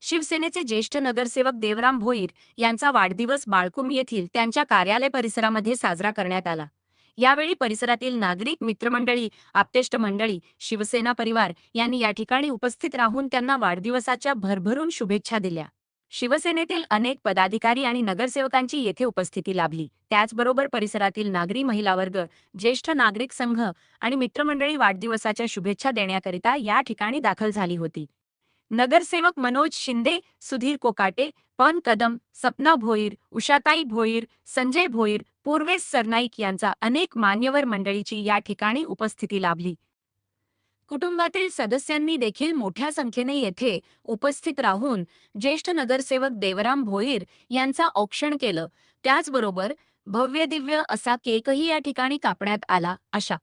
शिवसेनेचे ज्येष्ठ नगरसेवक देवराम भोईर यांचा वाढदिवस बाळकुम येथील त्यांच्या कार्यालय परिसरामध्ये साजरा करण्यात आला। यावेळी परिसरातील नागरिक, मित्रमंडळी, आप्तेष्ट मंडळी, शिवसेना परिवार यांनी या ठिकाणी उपस्थित राहून त्यांना वाढदिवसाच्या भरभरून शुभेच्छा दिल्या। शिवसेनेतील अनेक पदाधिकारी आणि नगरसेवकांची येथे उपस्थिती लाभली। त्याचबरोबर परिसरातील नागरी, महिला वर्ग, ज्येष्ठ नागरिक संघ आणि मित्रमंडळी वाढदिवसाच्या शुभेच्छा देण्याकरिता या ठिकाणी दाखल झाली होती। नगरसेवक मनोज शिंदे, सुधीर कोकाटे, पवन कदम, सपना भोईर, उषाताई भोईर, संजय भोईर, पूर्वेश सरनाईक यांचा अनेक मान्यवर मंडळीची या ठिकाणी उपस्थिती लाभली। कुटुंबातील सदस्यांनी देखील मोठ्या संख्येने येथे उपस्थित राहून ज्येष्ठ नगरसेवक देवराम भोईर यांचा औक्षण केलं। त्याचबरोबर भव्य दिव्य असा केकही या ठिकाणी कापण्यात आला। अशा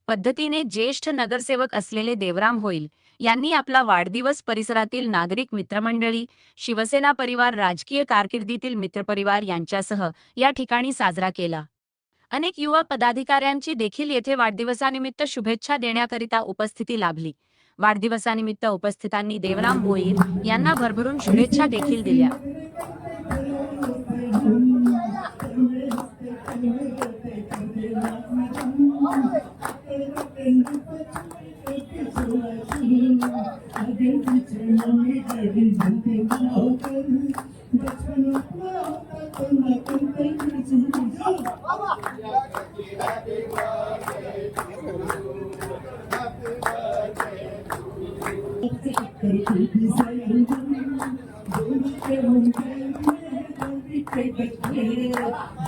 पद्धतीने ज्येष्ठ नगरसेवक असलेले देवराम भोईर यांनी आपला वाढदिवस परिसरातील नागरिक, मित्रमंडळी, शिवसेना परिवार, राजकीय कारकिर्दीतील मित्रपरिवार यांच्यासह या ठिकाणी साजरा केला। अनेक युवा पदाधिकाऱ्यांची देखील येथे वाढदिवसानिमित्त शुभेच्छा देण्याकरिता उपस्थिती लाभली। वाढदिवसानिमित्त उपस्थितांनी देवराम भोईर यांना भरभरून शुभेच्छा देखील दिल्या।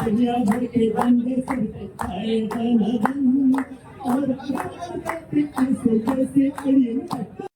दुनिया भर के बंदे से आए और